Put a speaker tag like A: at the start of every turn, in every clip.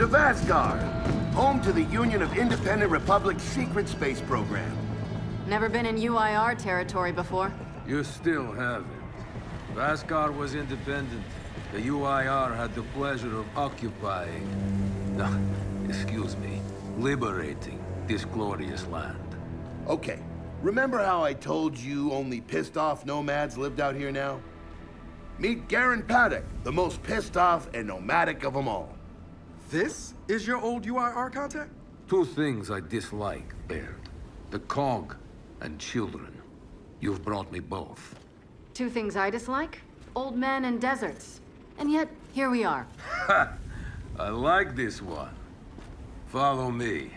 A: to Vasgar, home to the Union of Independent Republic's secret space program.
B: Never been in UIR territory before.
C: You still haven't. Vasgar was independent. The UIR had the pleasure of occupying... No, excuse me. Liberating this glorious land.
A: Okay, remember how I told you only pissed-off nomads lived out here now? Meet Garen Paduk, the most pissed-off and nomadic of them all.
D: This is your old UIR contact?
C: Two things I dislike, Baird. The cog and children. You've brought me both.
B: Two things I dislike? Old men and deserts. And yet, here we are.
C: Ha! I like this one. Follow me.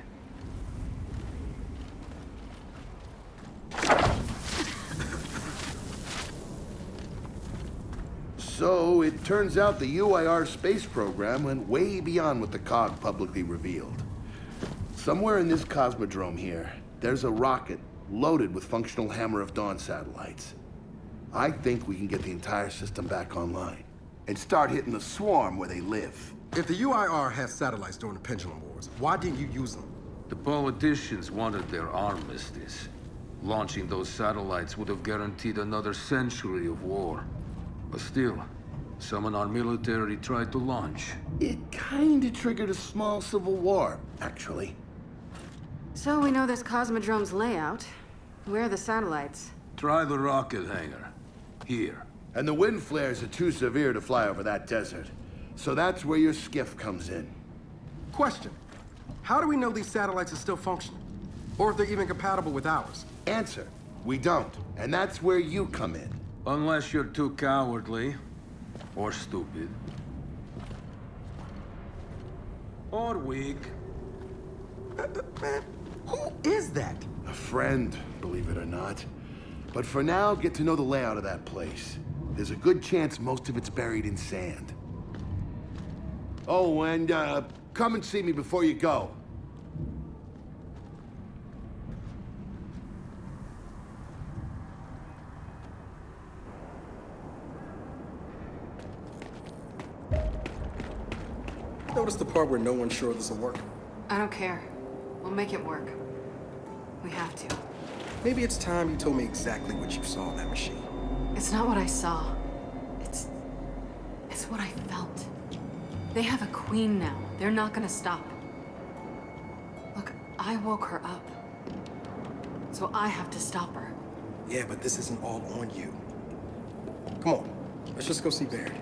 A: So, it turns out the UIR space program went way beyond what the COG publicly revealed. Somewhere in this cosmodrome here, there's a rocket loaded with functional Hammer of Dawn satellites. I think we can get the entire system back online and start hitting the swarm where they live.
D: If the UIR had satellites during the Pendulum Wars, why didn't you use them?
C: The politicians wanted their armistice. Launching those satellites would have guaranteed another century of war. But still, some in our military tried to launch.
A: It kinda triggered a small civil war, actually.
B: So we know this Cosmodrome's layout. Where are the satellites?
C: Try the rocket hangar. Here.
A: And the wind flares are too severe to fly over that desert. So that's where your skiff comes in.
D: Question. How do we know these satellites are still functional? Or if they're even compatible with ours?
A: Answer. We don't. And that's where you come in.
C: Unless you're too cowardly. Or stupid. Or weak.
D: Man, who is that?
A: A friend, believe it or not. But for now, get to know the layout of that place. There's a good chance most of it's buried in sand. Oh, and come and see me before you go.
D: Notice the part where no one's sure this will work?
B: I don't care. We'll make it work. We have to.
D: Maybe it's time you told me exactly what you saw in that machine.
B: It's not what I saw. It's what I felt. They have a queen now. They're not gonna stop. Look, I woke her up. So I have to stop her.
D: Yeah, but this isn't all on you. Come on, let's just go see Baird.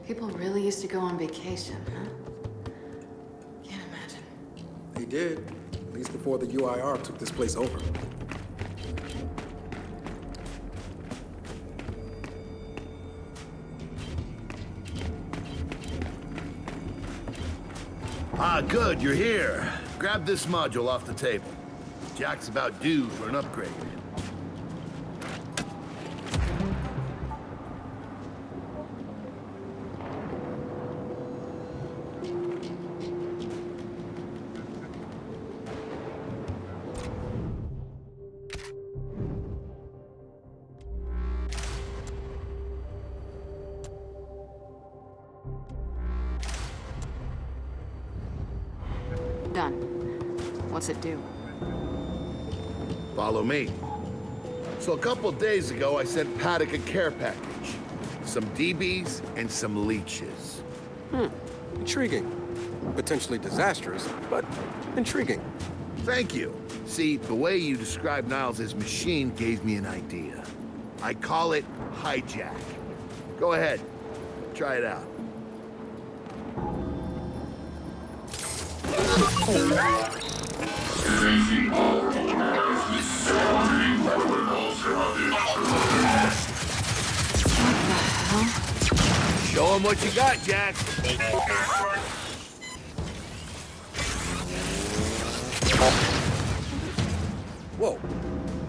B: People really used to go on vacation, huh? Can't imagine.
D: They did, at least before the UIR took this place over.
A: Ah, good, you're here. Grab this module off the table. Jack's about due for an upgrade.
B: Done. What's it do?
A: Follow me. So a couple days ago, I sent Paduk a care package. Some DBs and some leeches.
D: Intriguing. Potentially disastrous, but intriguing.
A: Thank you. See, the way you described Niles' machine gave me an idea. I call it hijack. Go ahead. Try it out. Show 'em what you got, Jack.
D: Whoa.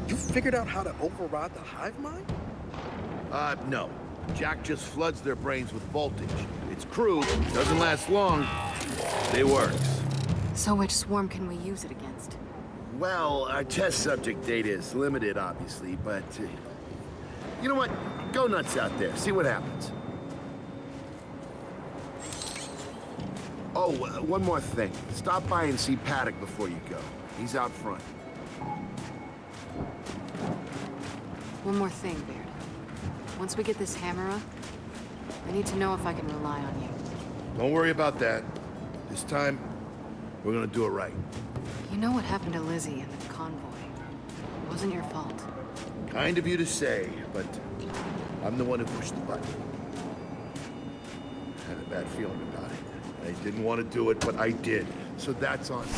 D: You figured out how to override the hive mind?
A: No. Jack just floods their brains with voltage. It's crude, doesn't last long. It works.
B: So which swarm can we use it against?
A: Well, our test subject data is limited, obviously, but... you know what? Go nuts out there. See what happens. Oh, one more thing. Stop by and see Paduk before you go. He's out front.
B: One more thing, Baird. Once we get this hammer up, I need to know if I can rely on you.
A: Don't worry about that. This time, we're gonna do it right.
B: You know what happened to Lizzie and the convoy. It wasn't your fault.
A: Kind of you to say, but I'm the one who pushed the button. I had a bad feeling about it. I didn't want to do it, but I did. So that's on me.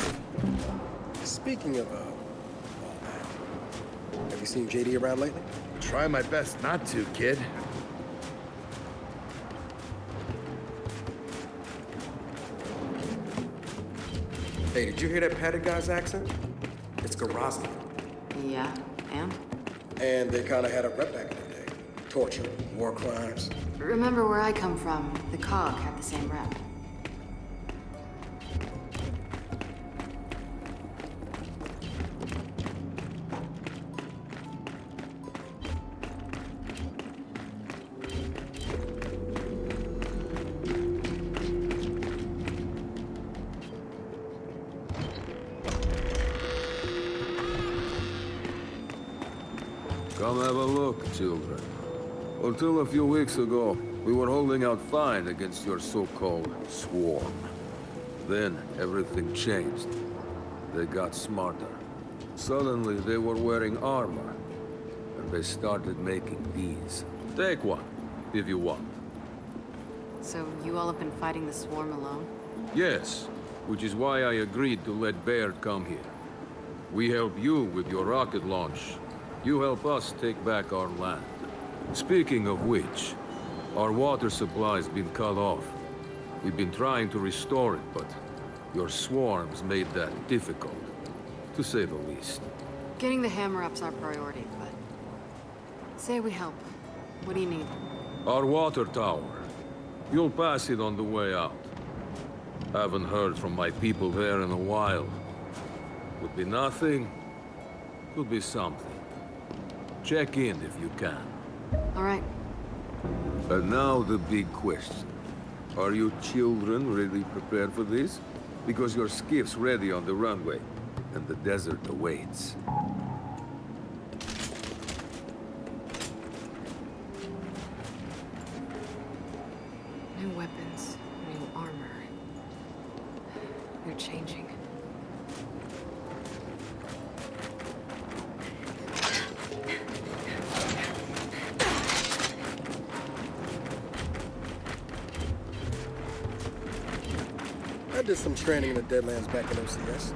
D: Speaking of, have you seen JD around lately?
A: Try my best not to, kid.
D: Hey, did you hear that Paduk guy's accent? It's Garazzi.
B: Yeah, and?
D: And they kind of had a rep back in the day. Torture, war crimes.
B: Remember where I come from, the COG had the same rep.
C: Come have a look, children. Until a few weeks ago, we were holding out fine against your so-called swarm. Then, everything changed. They got smarter. Suddenly, they were wearing armor. And they started making these. Take one, if you want.
B: So you all have been fighting the swarm alone?
C: Yes, which is why I agreed to let Baird come here. We help you with your rocket launch. You help us take back our land. Speaking of which, our water supply's been cut off. We've been trying to restore it, but your swarms made that difficult, to say the least.
B: Getting the hammer up's our priority, but... say we help. What do you need?
C: Our water tower. You'll pass it on the way out. Haven't heard from my people there in a while. Could be nothing, could be something. Check in if you can.
B: All right.
C: And now the big question. Are you children really prepared for this? Because your skiff's ready on the runway, and the desert awaits.
B: New weapons, new armor. They're changing.
D: I did some training in the Deadlands back in OCS.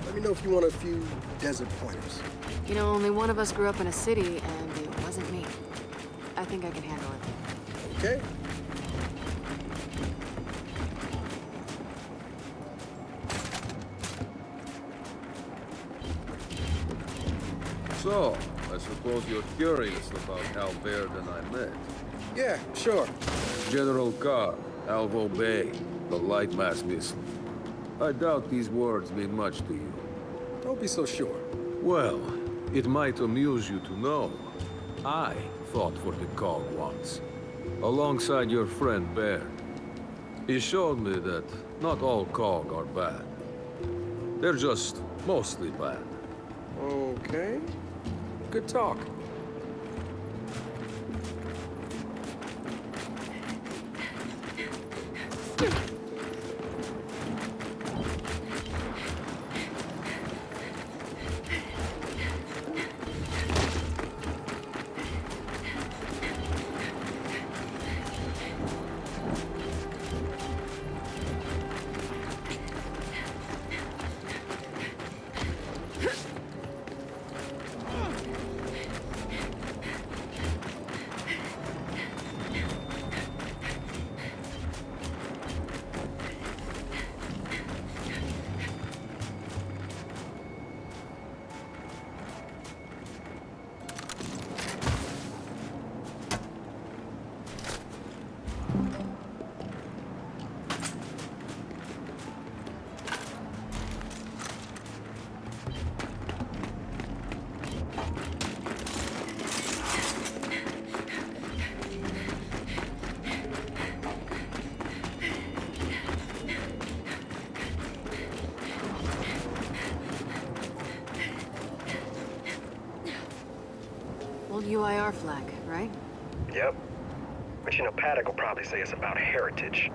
D: Let me know if you want a few desert pointers.
B: You know, only one of us grew up in a city, and it wasn't me. I think I can handle it.
D: Okay.
C: So, I suppose you're curious about how Baird and I met.
D: Yeah, sure.
C: General Carr, Alvo Bay, the light mass missile. I doubt these words mean much to you.
D: Don't be so sure.
C: Well, it might amuse you to know. I fought for the COG once, alongside your friend Baird. He showed me that not all COG are bad. They're just mostly bad.
D: Okay. Good talk.
B: UIR flag, right?
E: Yep. But you know, Paduk will probably say it's about heritage.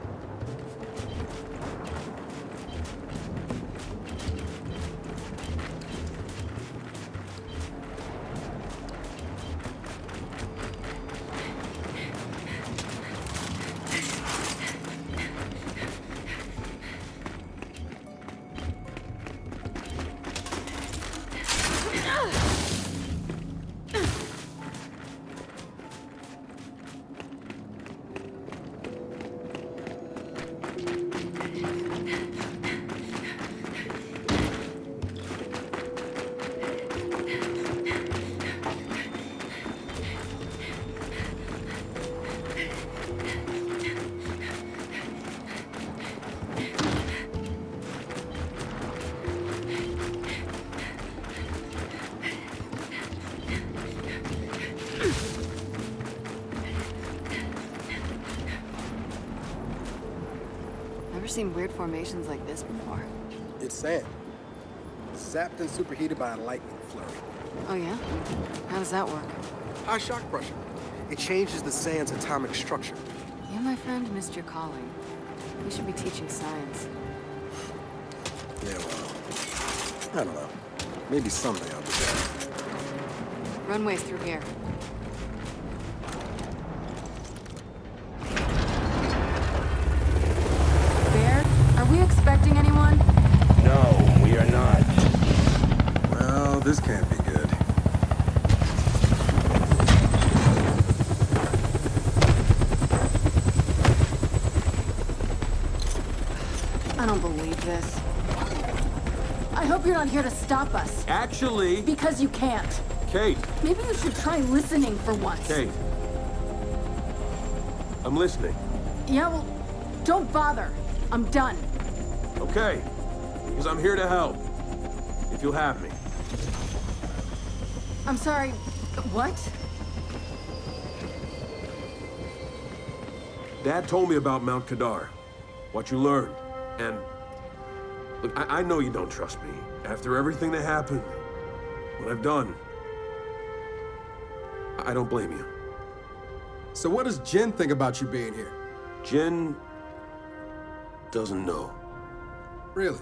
B: Never seen weird formations like this before.
D: It's sand. Zapped and superheated by a lightning flurry.
B: Oh yeah? How does that work?
D: High shock pressure. It changes the sand's atomic structure.
B: You, my friend, missed your calling. You should be teaching science.
D: Yeah, well, I don't know. Maybe someday I'll do that.
B: Runway's through here. Baird, are we expecting anyone?
A: No, we are not.
D: Well, this can't be good.
B: I don't believe this. I hope you're not here to stop us.
F: Actually,
B: Because you can't.
F: Kate,
B: Maybe you should try listening for once.
F: Kate. I'm listening.
B: Yeah, well, don't bother. I'm done.
F: Okay. Because I'm here to help. If you'll have me.
B: I'm sorry. What?
F: Dad told me about Mount Kadar. What you learned. And look, I know you don't trust me. After everything that happened, what I've done, I don't blame you.
D: So what does Jen think about you being here?
F: Jen doesn't know.
D: Really?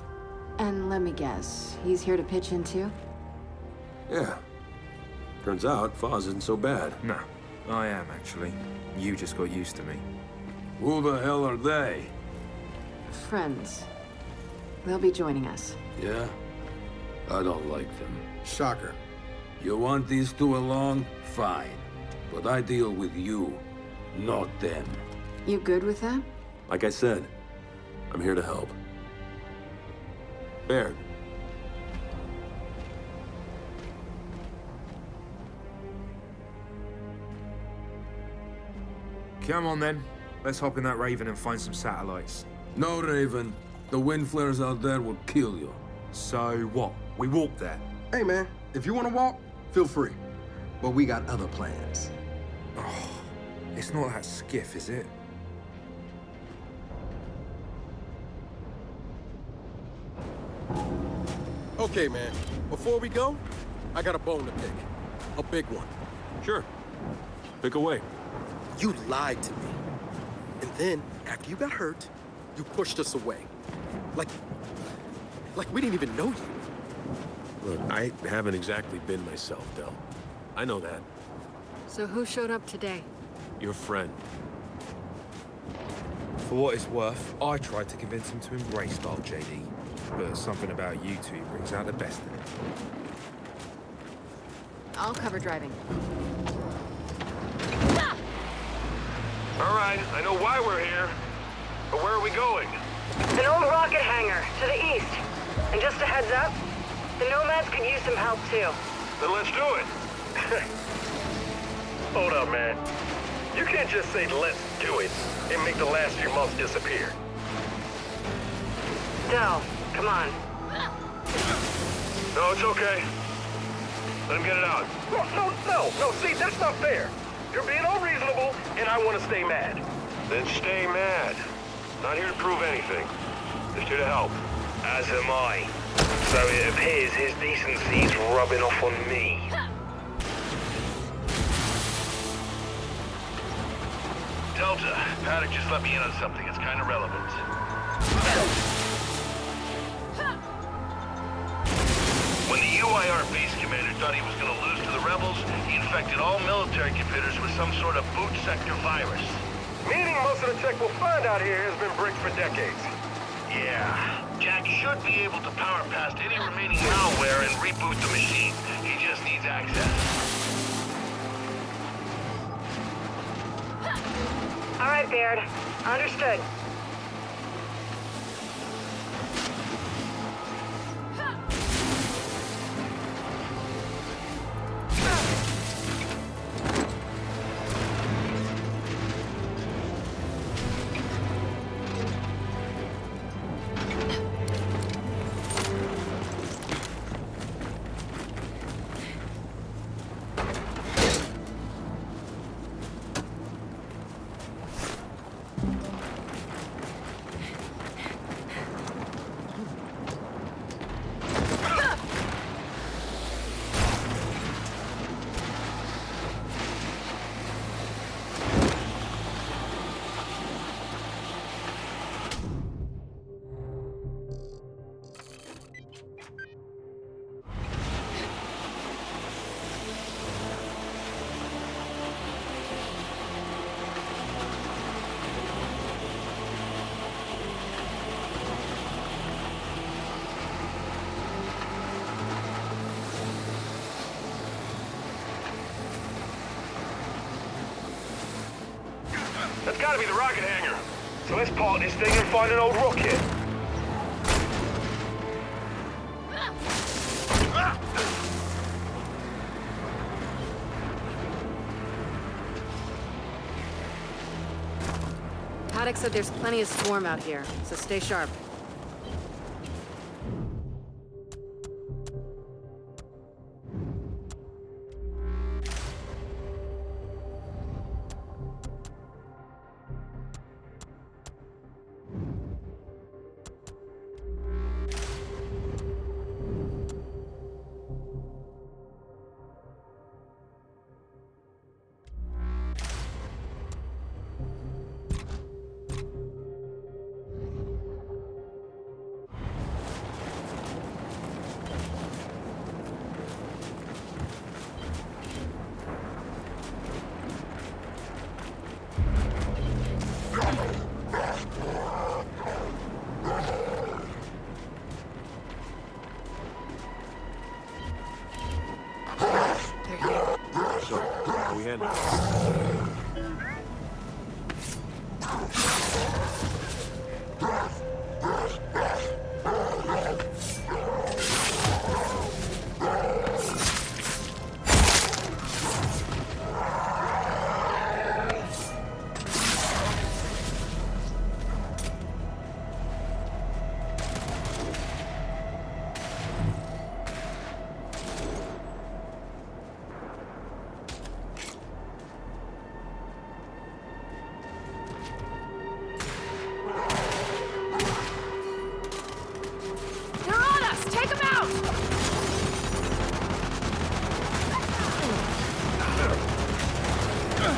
B: And let me guess, he's here to pitch in too?
F: Yeah. Turns out Fahz isn't so bad.
G: No, I am actually. You just got used to me.
C: Who the hell are they?
B: Friends. They'll be joining us.
C: Yeah? I don't like them.
D: Shocker.
C: You want these two along? Fine. But I deal with you, not them.
B: You good with that?
F: Like I said, I'm here to help. Baird.
G: Come on then. Let's hop in that Raven and find some satellites.
C: No, Raven. The wind flares out there will kill you.
G: So what? We walk there.
H: Hey, man, if you want to walk, feel free. But we got other plans.
G: Oh, it's not that skiff, is it?
D: Okay, man. Before we go, I got a bone to pick. A big one.
F: Sure. Pick away.
D: You lied to me. And then, after you got hurt, you pushed us away. Like we didn't even know you.
F: Look, I haven't exactly been myself, Del. I know that.
B: So who showed up today?
F: Your friend.
G: For what it's worth, I tried to convince him to embrace Bob, JD. But something about you two brings out the best in it.
B: I'll cover driving.
E: All right, I know why we're here. But where are we going?
I: An old rocket hangar, to the east. And just a heads up, the Nomads could use some help too.
E: Then let's do it. Hold up, man. You can't just say let's do it and make the last few months disappear.
I: Del, come on.
E: No, it's okay. Let him get it out. No, see, that's not fair. You're being unreasonable, and I want to stay mad. Then stay mad. Not here to prove anything. Just here to help.
J: As am I. So it appears his decency's rubbing off on me.
E: Delta, Paduk just let me in on something. It's kind of relevant. When the UIR base commander thought he was going to lose to the rebels, he infected all military computers with some sort of boot sector virus.
K: Meaning most of the tech we'll find out here has been bricked for decades.
E: Yeah. Jack should be able to power past any remaining malware and reboot the machine. He just needs access.
I: All right, Baird. Understood.
E: That's gotta be the rocket hangar. So let's park this thing and find an old rocket.
B: Paduk said there's plenty of swarm out here, so stay sharp.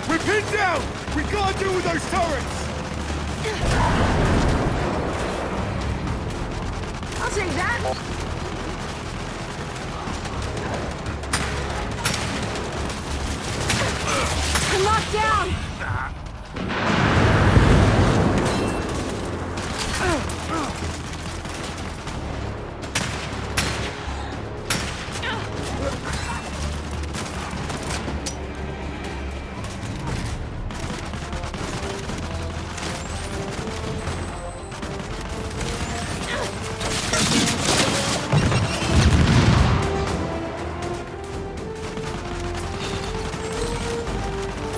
K: We're pinned down! We can't deal with those turrets!
I: I'll take that. I'm locked down!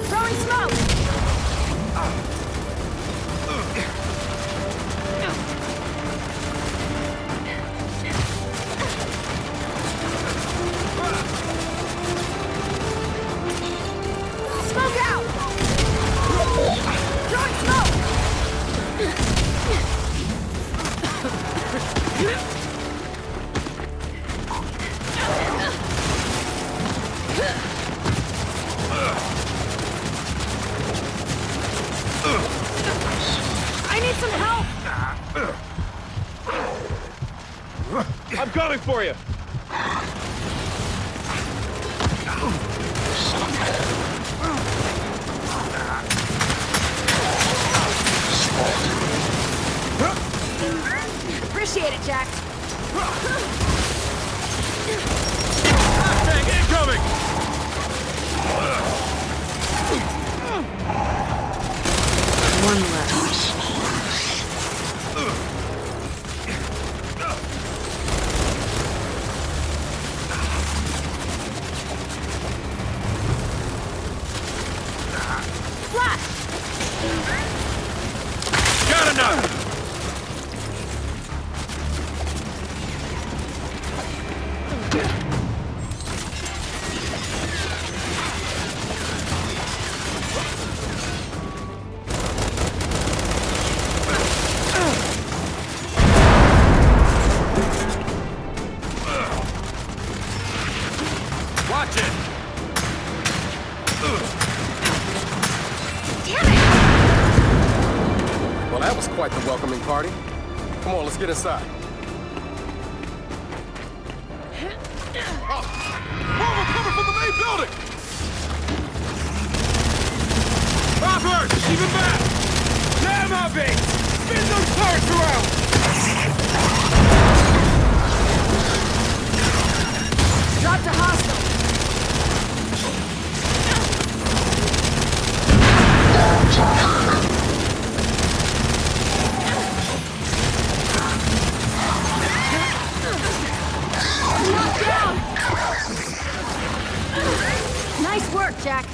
I: Throwing smoke!
B: I need some help!
K: I'm coming for you!
B: Appreciate it, Jack.
K: Dang, incoming!
B: One left. Flash!
K: Got enough!
E: Watch it!
B: Damn it!
D: Well, that was quite the welcoming party. Come on, let's get inside.
K: Oh, we're coming from the main building! Robert! Even back! Damn our base! Spin those turrets around!
B: Drop to hostile. Knocked down! Nice work, Jack.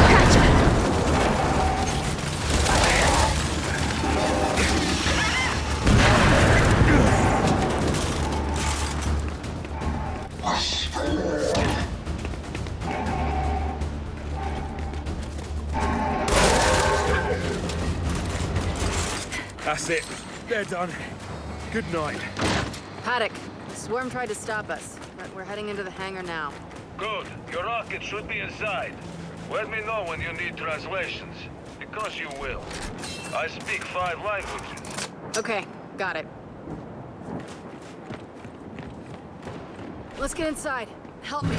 B: Gotcha!
K: That's it. They're done. Good night.
B: Paduk, the swarm tried to stop us, but we're heading into the hangar now.
J: Good. Your rocket should be inside. Let me know when you need translations. Because you will. I speak 5 languages.
B: Okay, got it. Let's get inside. Help me.